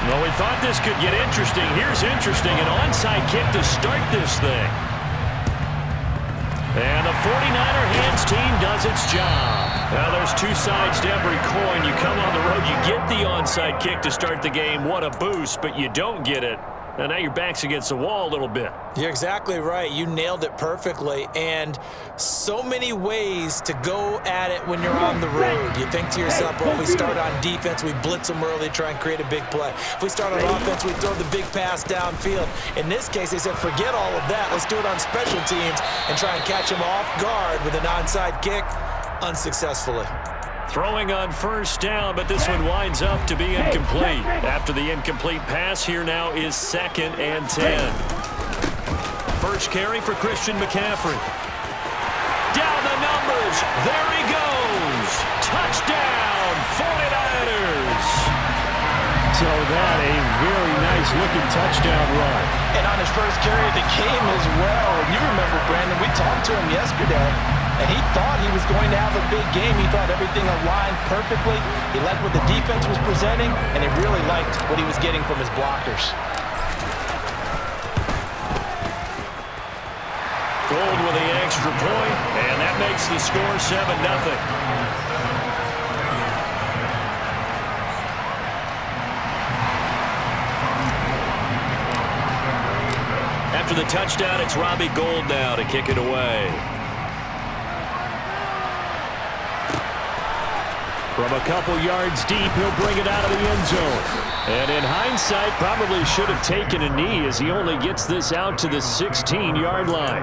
Well, we thought this could get interesting. Here's interesting. An onside kick to start this thing. And the 49er hands team does its job. Now, there's two sides to every coin. You come on the road, you get the onside kick to start the game. What a boost, but you don't get it. And now your back's against the wall a little bit. You're exactly right. You nailed it perfectly. And so many ways to go at it when you're on the road. You think to yourself, well, if we start on defense, we blitz them early, try and create a big play. If we start on offense, we throw the big pass downfield. In this case, they said, forget all of that. Let's do it on special teams and try and catch them off guard with an onside kick unsuccessfully. Throwing on first down, but this one winds up to be incomplete. After the incomplete pass, here now is 2nd and 10. First carry for Christian McCaffrey. Down the numbers. There he goes. Touchdown, 49ers. So that a very nice-looking touchdown run. And on his first carry of the game as well. And you remember, Brandon, we talked to him yesterday. And he thought he was going to have a big game. He thought everything aligned perfectly. He liked what the defense was presenting, and he really liked what he was getting from his blockers. Gold with the extra point, and that makes the score 7-0. After the touchdown, it's Robbie Gould now to kick it away. From a couple yards deep, he'll bring it out of the end zone. And in hindsight, probably should have taken a knee as he only gets this out to the 16-yard line.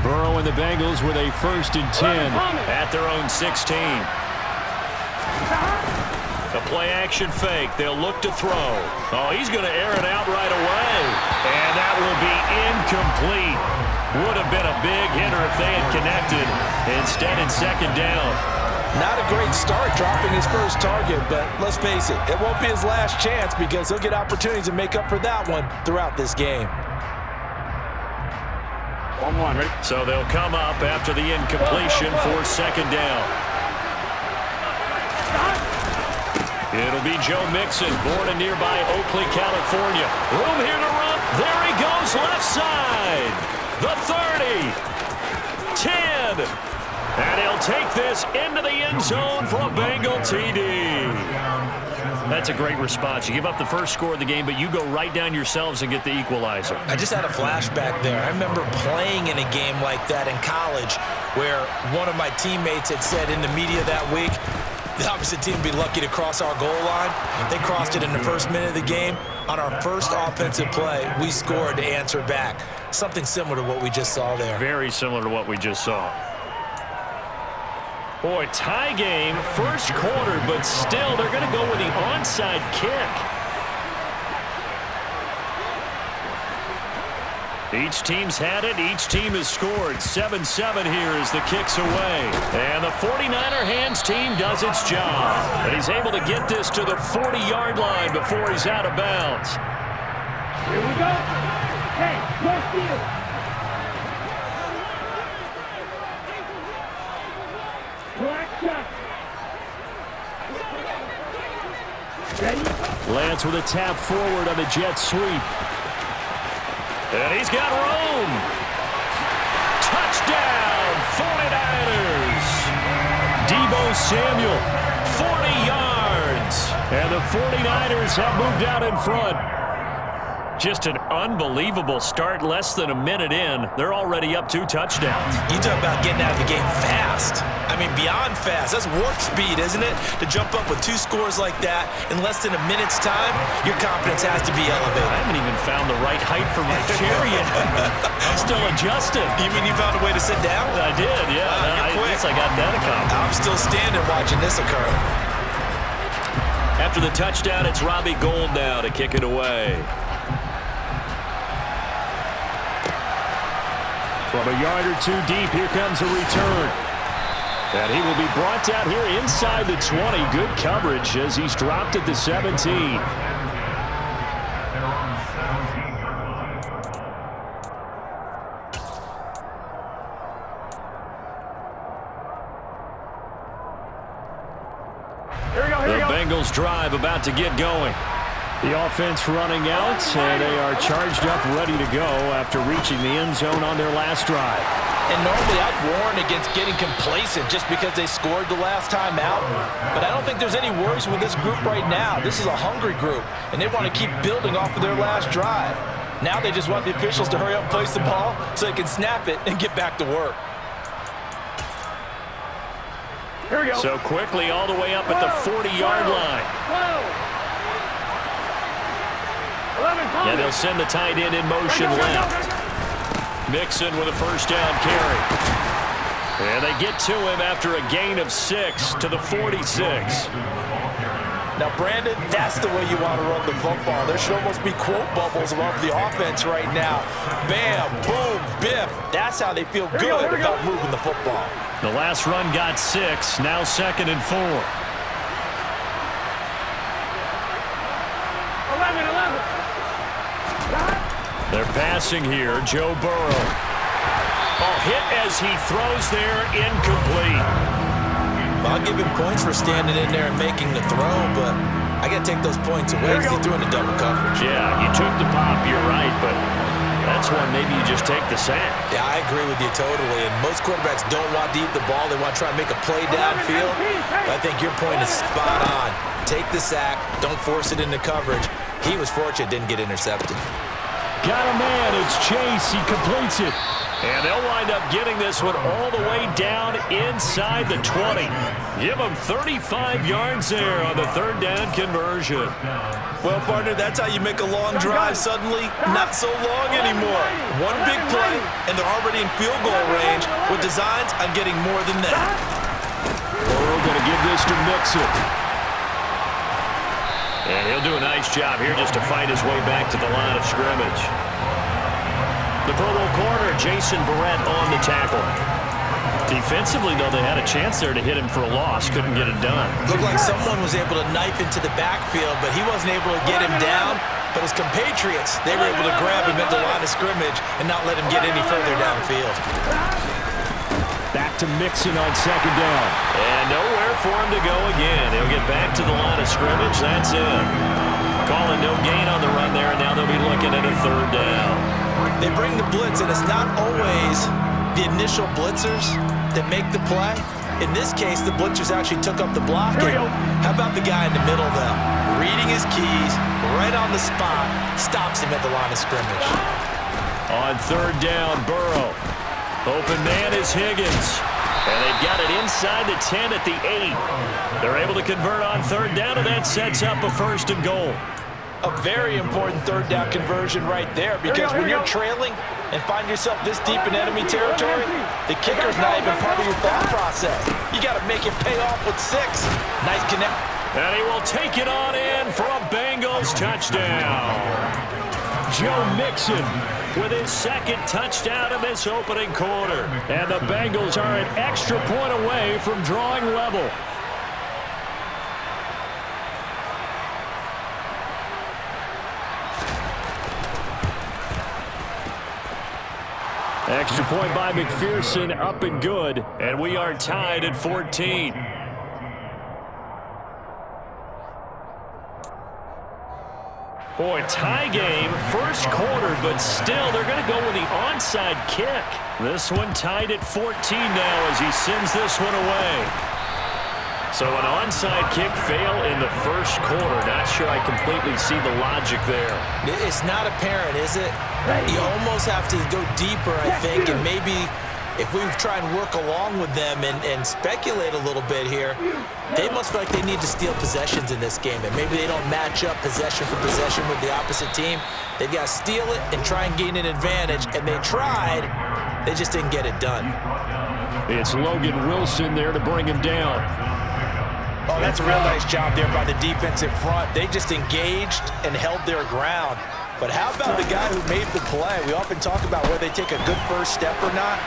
Burrow and the Bengals with a 1st and 10 at their own 16. The play-action fake. They'll look to throw. Oh, he's going to air it out right away. And that will be incomplete. Would have been a big hitter if they had connected. Instead, it's 2nd down. Not a great start dropping his first target, but let's face it, it won't be his last chance because he'll get opportunities to make up for that one throughout this game. 1-1, ready? So they'll come up after the incompletion for 2nd down. It'll be Joe Mixon, born in nearby Oakley, California. Room here to run. There he goes, left side. The 30. 10. And he'll take this into the end zone for a Bengal TD. That's a great response. You give up the first score of the game, but you go right down yourselves and get the equalizer. I just had a flashback there. I remember playing in a game like that in college where one of my teammates had said in the media that week, the opposite team would be lucky to cross our goal line. They crossed it in the first minute of the game. On our first offensive play, we scored to answer back. Something similar to what we just saw there. Very similar to what we just saw. Boy, tie game, first quarter, but still they're going to go with the onside kick. Each team's had it. Each team has scored. 7-7 here as the kick's away. And the 49er hands team does its job. And he's able to get this to the 40-yard line before he's out of bounds. Here we go. Hey, no steal. Black shot. Ready? Lance with a tap forward on the jet sweep. And he's got room. Touchdown, 49ers. Deebo Samuel, 40 yards. And the 49ers have moved out in front. Just an unbelievable start, less than a minute in. They're already up 2 touchdowns. You talk about getting out of the game fast. I mean, beyond fast. That's warp speed, isn't it? To jump up with 2 scores like that in less than a minute's time, your confidence has to be elevated. I haven't even found the right height for my chair yet. I'm still adjusting. You mean you found a way to sit down? I did, yeah. I guess I got that accomplished. I'm still standing watching this occur. After the touchdown, it's Robbie Gould now to kick it away. From a yard or 2 deep, here comes a return. And he will be brought down here inside the 20. Good coverage as he's dropped at the 17. Bengals drive about to get going. The offense running out, and they are charged up, ready to go after reaching the end zone on their last drive. And normally I'd warn against getting complacent just because they scored the last time out. But I don't think there's any worries with this group right now. This is a hungry group, and they want to keep building off of their last drive. Now they just want the officials to hurry up and place the ball so they can snap it and get back to work. Here we go. So quickly all the way up at the 40-yard line. 11, And they'll send the tight end in motion left. Mixon with a first down carry. And they get to him after a gain of 6 to the 46. Now, Brandon, that's the way you want to run the football. There should almost be quote bubbles above the offense right now. Bam, boom, biff. That's how they feel good about moving the football. The last run got 6, now 2nd and 4. 11. They're passing here, Joe Burrow. Oh, hit as he throws there, incomplete. Well, I'll give him points for standing in there and making the throw, but I got to take those points away because he threw into double coverage. Yeah, you took the pop, you're right, but that's one maybe you just take the sack. Yeah, I agree with you totally, and most quarterbacks don't want to eat the ball. They want to try and make a play downfield. But I think your point is spot on. Take the sack, don't force it into coverage. He was fortunate, didn't get intercepted. Got a man, it's Chase, he completes it. And they'll wind up getting this one all the way down inside the 20. Give them 35 yards there on the third down conversion. Well, partner, that's how you make a long drive suddenly not so long anymore. One big play, and they're already in field goal range with designs on getting more than that. Burrow going to give this to Mixon. And he'll do a nice job here just to fight his way back to the line of scrimmage. The Pro Bowl corner, Jason Barrett, on the tackle. Defensively, though, they had a chance there to hit him for a loss. Couldn't get it done. Looked like someone was able to knife into the backfield, but he wasn't able to get him down. But his compatriots, they were able to grab him at the line of scrimmage and not let him get any further downfield. Back to Mixon on second down. And nowhere for him to go again. He'll get back to the line of scrimmage. That's it. Calling no gain on the run there, and now they'll be looking at a third down. They bring the blitz, and it's not always the initial blitzers that make the play. In this case, the blitzers actually took up the blocking. How about the guy in the middle, though? Reading his keys, right on the spot, stops him at the line of scrimmage. On third down, Burrow. Open man is Higgins. And they've got it inside the 10 at the 8. They're able to convert on third down, and that sets up a first and goal. A very important third down conversion right there, because when you're trailing and find yourself this deep in enemy territory, the kicker's not even part of your thought process. You got to make it pay off with 6. Nice connect. And he will take it on in for a Bengals touchdown. Joe Mixon with his second touchdown in this opening quarter. And the Bengals are an extra point away from drawing level. Extra point by McPherson, up and good. And we are tied at 14. Boy, tie game, first quarter, but still they're going to go with the onside kick. This one tied at 14 now as he sends this one away. So an onside kick fail in the first quarter. Not sure I completely see the logic there. It's not apparent, is it? You almost have to go deeper, I think, and maybe if we try and work along with them and speculate a little bit here, they must feel like they need to steal possessions in this game, and maybe they don't match up possession for possession with the opposite team. They've got to steal it and try and gain an advantage, and they tried. They just didn't get it done. It's Logan Wilson there to bring him down. Oh, that's a real nice job there by the defensive front. They just engaged and held their ground. But how about the guy who made the play? We often talk about whether they take a good first step or not.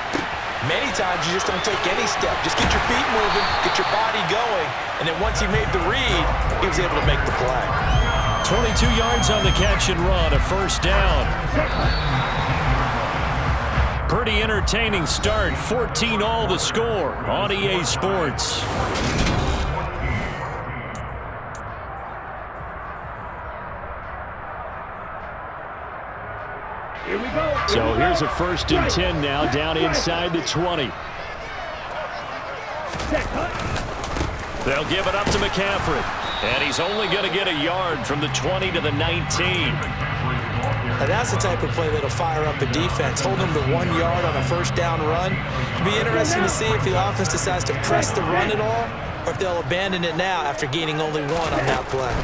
Many times you just don't take any step. Just get your feet moving, get your body going, and then once he made the read, he was able to make the play. 22 yards on the catch and run, a first down. Pretty entertaining start, 14-all the score on EA Sports. So here's a 1st and 10 now, down inside the 20. They'll give it up to McCaffrey. And he's only going to get a yard from the 20 to the 19. Now that's the type of play that'll fire up a defense. Hold them to 1 yard on a 1st down run. It'll be interesting to see if the offense decides to press the run at all, or if they'll abandon it now after gaining only 1 on that play.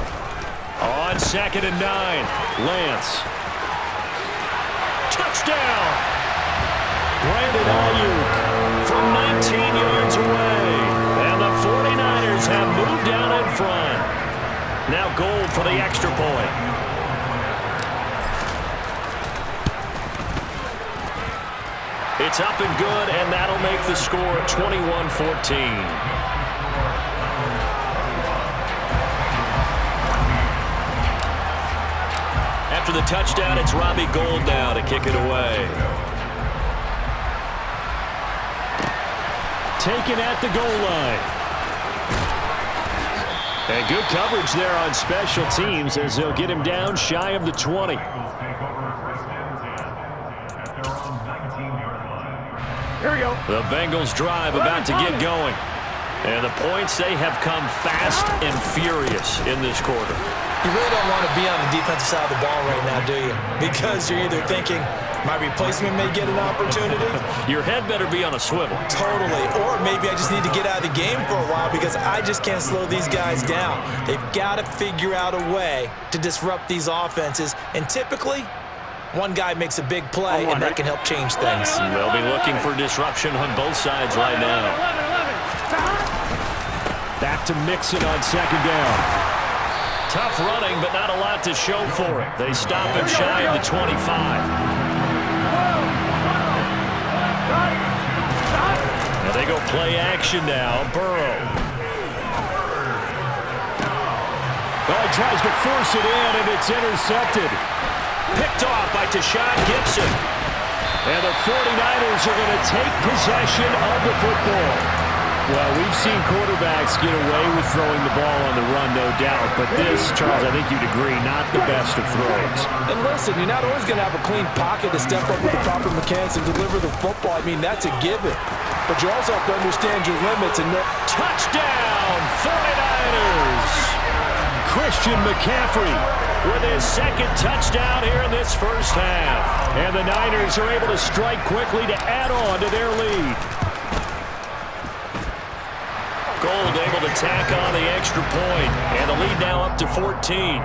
On 2nd and 9, Lance. Touchdown! Brandon Ayuk from 19 yards away. And the 49ers have moved down in front. Now Gold for the extra point. It's up and good, and that'll make the score 21-14. After the touchdown, it's Robbie Gould now to kick it away. Taken at the goal line. And good coverage there on special teams as they'll get him down shy of the 20. Here we go. The Bengals drive about to get going. And the points, they have come fast and furious in this quarter. You really don't want to be on the defensive side of the ball right now, do you? Because you're either thinking, my replacement may get an opportunity. Your head better be on a swivel. Totally. Or maybe I just need to get out of the game for a while because I just can't slow these guys down. They've got to figure out a way to disrupt these offenses. And typically, one guy makes a big play, and that can help change things. They'll be looking for disruption on both sides right now. Back to Mixon on 2nd down. Tough running, but not a lot to show for it. They stop him shy of the 25. Now they go play action now. Burrow. Oh, he tries to force it in, and it's intercepted. Picked off by Tashawn Gibson. And the 49ers are going to take possession of the football. Well, we've seen quarterbacks get away with throwing the ball on the run, no doubt. But this, Charles, I think you'd agree, not the best of throws. And listen, you're not always going to have a clean pocket to step up with the proper mechanics and deliver the football. I mean, that's a given. But you also have to understand your limits. And touchdown, 49ers! Christian McCaffrey with his 2nd touchdown here in this first half. And the Niners are able to strike quickly to add on to their lead. Gold able to tack on the extra point, and the lead now up to 14.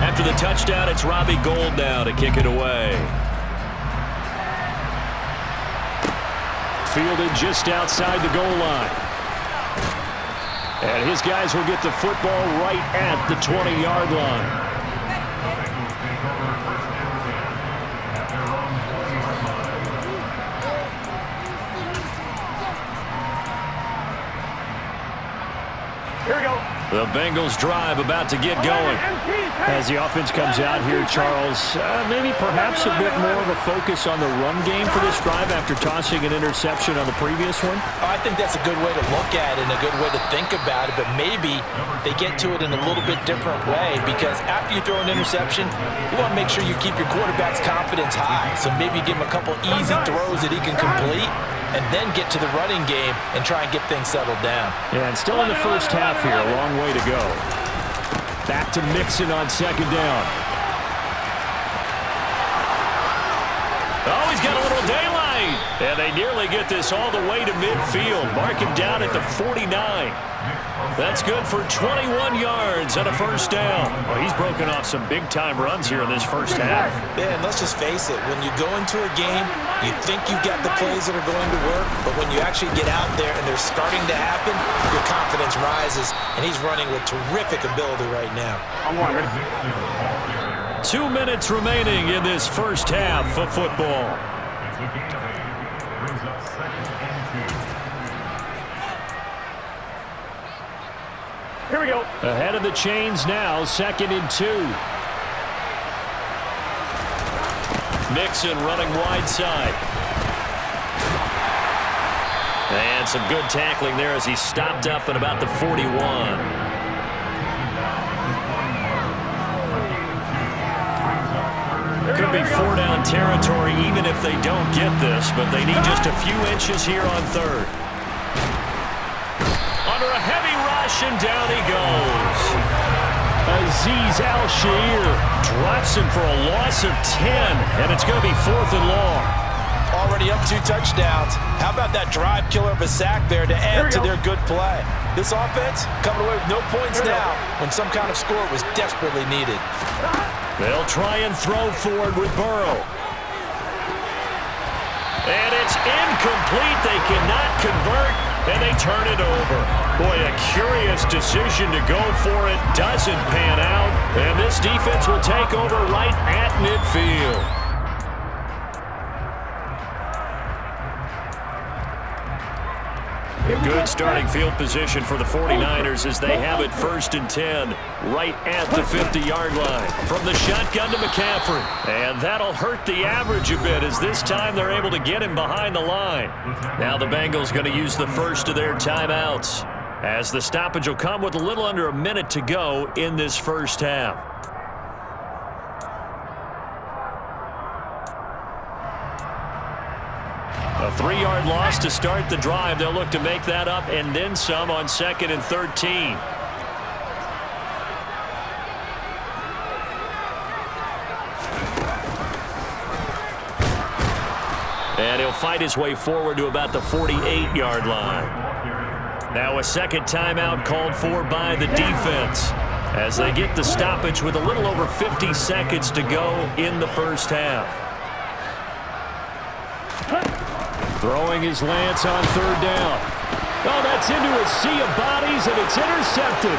After the touchdown, it's Robbie Gould now to kick it away. Fielded just outside the goal line. And his guys will get the football right at the 20-yard line. Here we go. The Bengals drive about to get going. As the offense comes out here, Charles, maybe perhaps a bit more of a focus on the run game for this drive after tossing an interception on the previous one? I think that's a good way to look at it and a good way to think about it, but maybe they get to it in a little bit different way because after you throw an interception, you want to make sure you keep your quarterback's confidence high. So maybe give him a couple easy throws that he can complete and then get to the running game and try and get things settled down. Yeah, and still in the first half here, a long way to go. Back to Mixon on 2nd down. Oh, he's got a little daylight. And they nearly get this all the way to midfield. Mark him down at the 49. That's good for 21 yards and a 1st down. Well, he's broken off some big-time runs here in this first half. Yeah, and let's just face it. When you go into a game, you think you've got the plays that are going to work, but when you actually get out there and they're starting to happen, your confidence rises, and he's running with terrific ability right now. 2 minutes remaining in this first half of football. Here we go. Ahead of the chains now, 2nd and 2. Mixon running wide side. And some good tackling there as he stopped up at about the 41. Could be 4-down territory even if they don't get this, but they need just a few inches here on third. Under a heavy rush, and down he goes. Azeez Al-Shaair drops him for a loss of 10, and it's going to be 4th and long. Already up 2 touchdowns. How about that drive killer of a sack there to add to their good play? This offense coming away with no points now when some kind of score was desperately needed. They'll try and throw forward with Burrow. And it's incomplete. They cannot convert, and they turn it over. Boy, a curious decision to go for it. Doesn't pan out, and this defense will take over right at midfield. Good starting field position for the 49ers as they have it 1st and 10 right at the 50-yard line. From the shotgun to McCaffrey. And that'll hurt the average a bit as this time they're able to get him behind the line. Now the Bengals going to use the first of their timeouts as the stoppage will come with a little under a minute to go in this first half. A 3-yard loss to start the drive. They'll look to make that up and then some on 2nd and 13. And he'll fight his way forward to about the 48-yard line. Now a second timeout called for by the defense as they get the stoppage with a little over 50 seconds to go in the first half. Throwing his Lance on 3rd down. Oh, that's into a sea of bodies, and it's intercepted.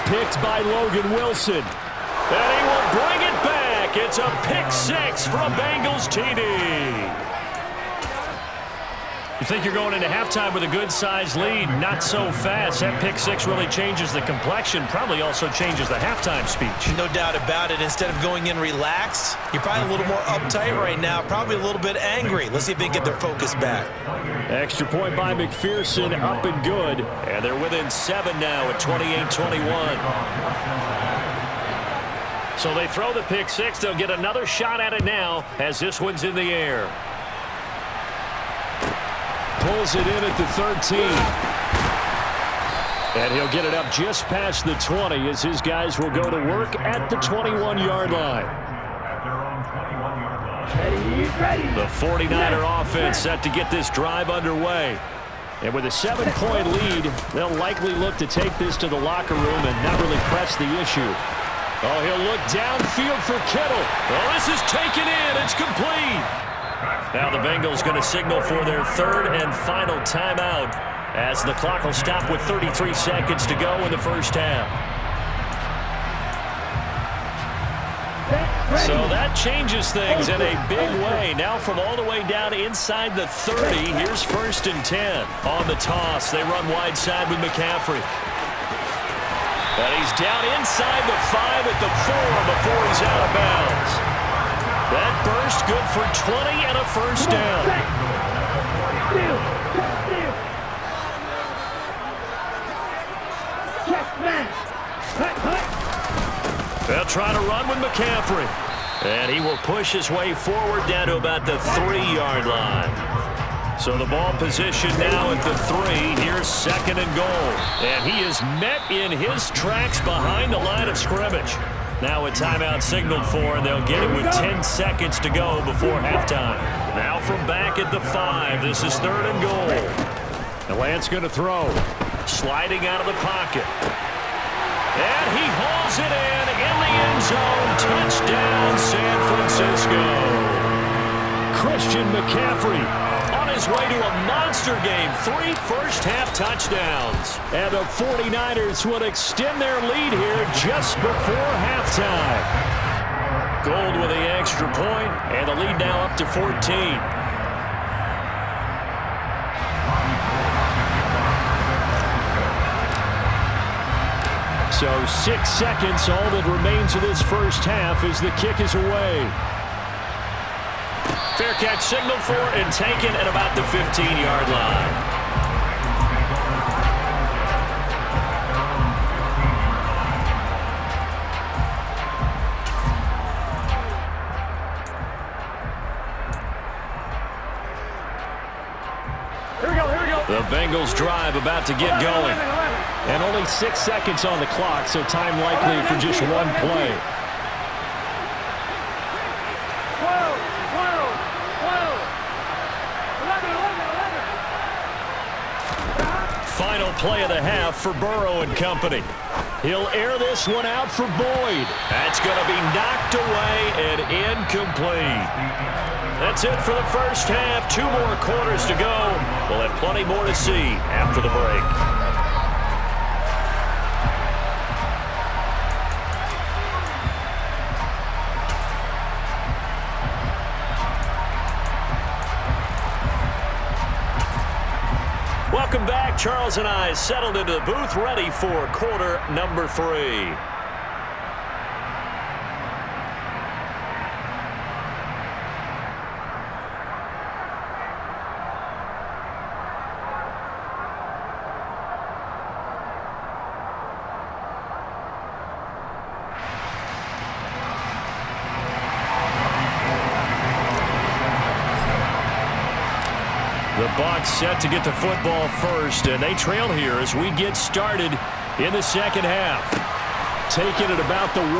Picked by Logan Wilson. And he will bring it back. It's a pick 6 for a Bengals TD. You think you're going into halftime with a good-sized lead. Not so fast. That pick 6 really changes the complexion. Probably also changes the halftime speech. No doubt about it. Instead of going in relaxed, you're probably a little more uptight right now. Probably a little bit angry. Let's see if they can get their focus back. Extra point by McPherson, up and good. And they're within 7 now at 28-21. So they throw the pick 6. They'll get another shot at it now as this one's in the air. Pulls it in at the 13. And he'll get it up just past the 20 as his guys will go to work at the 21-yard line. The 49er offense set to get this drive underway. And with a 7-point lead, they'll likely look to take this to the locker room and not really press the issue. Oh, he'll look downfield for Kittle. Oh, this is taken in. It's complete. Now the Bengals going to signal for their 3rd and final timeout as the clock will stop with 33 seconds to go in the first half. So that changes things in a big way. Now from all the way down inside the 30, here's 1st and 10. On the toss, they run wide side with McCaffrey. And he's down inside the 5 at the 4 before he's out of bounds. That burst good for 20 and a first down. They'll try to run with McCaffrey. And he will push his way forward down to about the 3-yard line. So the ball position now at the 3. Here's 2nd and goal. And he is met in his tracks behind the line of scrimmage. Now a timeout signaled for, and they'll get it with 10 seconds to go before halftime. Now from back at the 5, this is 3rd and goal. And Lance going to throw. Sliding out of the pocket. And he hauls it in the end zone. Touchdown, San Francisco. Christian McCaffrey on his way to a monster game. 3 first-half touchdowns. And the 49ers would extend their lead here just before halftime. Gold with the extra point, and the lead now up to 14. So 6 seconds, all that remains of this first half as the kick is away. Fair catch signaled for and taken at about the 15-yard line. The Bengals drive about to get going. And only 6 seconds on the clock, so time likely for just one play. 12, 11. Final play of the half for Burrow and company. He'll air this one out for Boyd. That's going to be knocked away and incomplete. That's it for the first half. 2 more quarters to go. We'll have plenty more to see after the break. Welcome back. Charles and I settled into the booth, ready for quarter number 3. The Bucs set to get the football first, and they trail here as we get started in the second half. Taking it about the 1.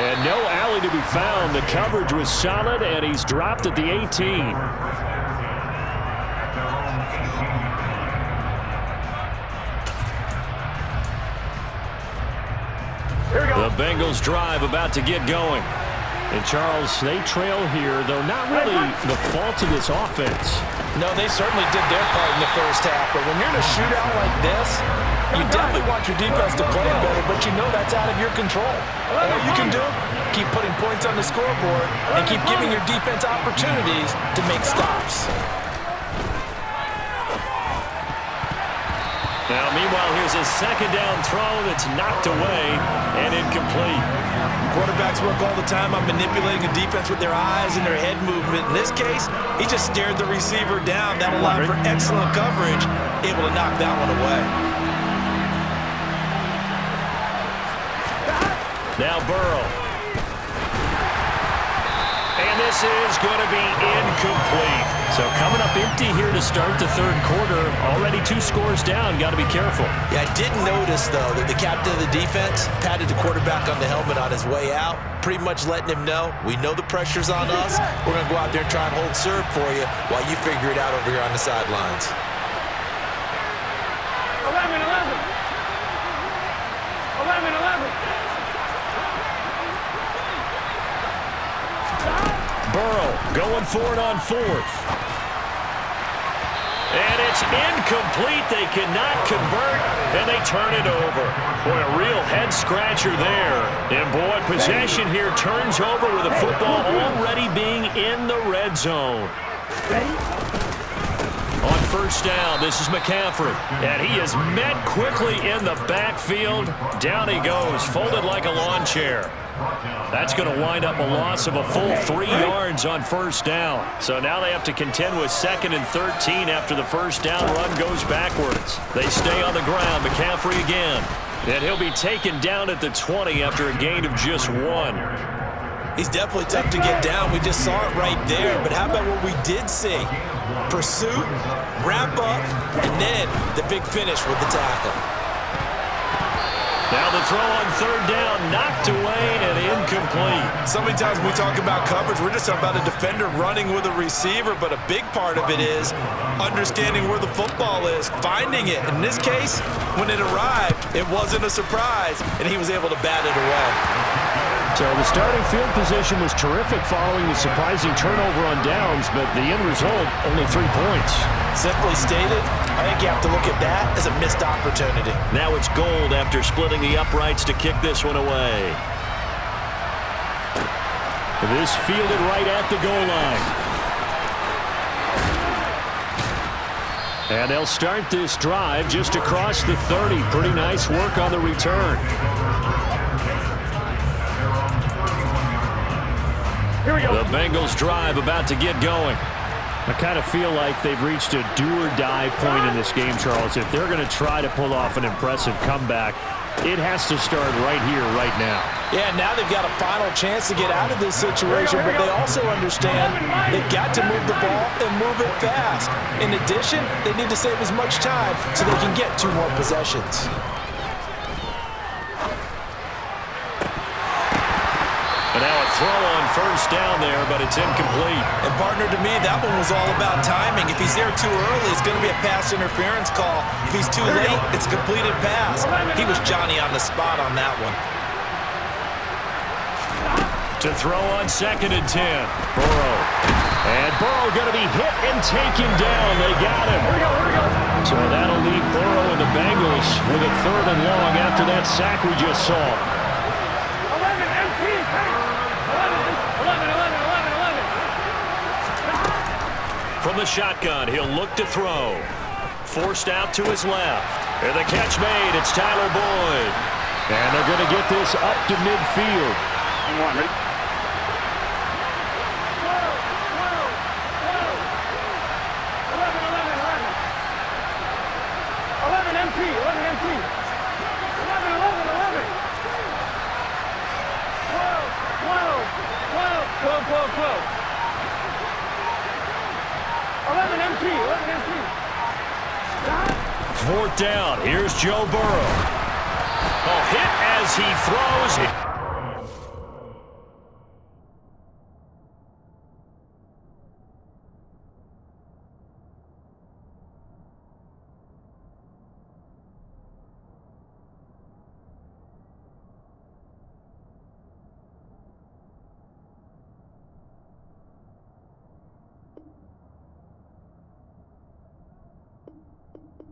And no alley to be found. The coverage was solid, and he's dropped at the 18. The Bengals drive about to get going. And, Charles, they trail here, though not really the fault of this offense. No, they certainly did their part in the first half. But when you're in a shootout like this, you definitely want your defense to play better, but you know that's out of your control. All you can do, keep putting points on the scoreboard and keep giving your defense opportunities to make stops. Now, meanwhile, here's a second down throw that's knocked away and incomplete. Quarterbacks work all the time on manipulating a defense with their eyes and their head movement. In this case, he just stared the receiver down. That allowed for excellent coverage, able to knock that one away. Now Burrow. And this is going to be incomplete. So coming up empty here to start the third quarter. Already 2 scores down. Got to be careful. Yeah, I did notice, though, that the captain of the defense patted the quarterback on the helmet on his way out, pretty much letting him know, we know the pressure's on us. We're going to go out there and try and hold serve for you while you figure it out over here on the sidelines. 11. Burrow going for it on 4th. And it's incomplete. They cannot convert, and they turn it over. Boy, a real head-scratcher there. And, boy, possession here turns over with the football already being in the red zone. On first down, this is McCaffrey. And he is met quickly in the backfield. Down he goes, folded like a lawn chair. That's going to wind up a loss of a full 3 yards on first down. So now they have to contend with 2nd and 13 after the first down run goes backwards. They stay on the ground. McCaffrey again. And he'll be taken down at the 20 after a gain of just 1. He's definitely tough to get down. We just saw it right there. But how about what we did see? Pursuit, wrap up, and then the big finish with the tackle. Now the throw on third down, knocked away and incomplete. So many times when we talk about coverage, we're just talking about a defender running with a receiver, but a big part of it is understanding where the football is, finding it. In this case, when it arrived, it wasn't a surprise, and he was able to bat it away. So the starting field position was terrific following the surprising turnover on downs, but the end result, only 3 points. Simply stated, I think you have to look at that as a missed opportunity. Now it's Gold after splitting the uprights to kick this one away. This fielded right at the goal line. And they'll start this drive just across the 30. Pretty nice work on the return. Here we go. The Bengals drive about to get going. I kind of feel like they've reached a do-or-die point in this game, Charles. If they're going to try to pull off an impressive comeback, It has to start right here, right now. Yeah, now they've got a final chance to get out of this situation, but they also understand they've got to move the ball and move it fast. In addition, they need to save as much time so they can get 2 more possessions. And now a throw on first down there, but it's incomplete. And partner, to me, that one was all about timing. If he's there too early, it's going to be a pass interference call. If he's too late, it's a completed pass. He was Johnny on the spot on that one. To throw on 2nd and 10. Burrow. And Burrow going to be hit and taken down. They got him. So that'll leave Burrow and the Bengals with a 3rd and long after that sack we just saw. 11 MP. 11. From the shotgun, he'll look to throw. Forced out to his left. And the catch made. It's Tyler Boyd. And they're going to get this up to midfield. Come on, ready? 11 MP. 11 MP. 11. 12. 11 MP. 11 MP. 4th down. Here's Joe Burrow. Oh, hit as he throws.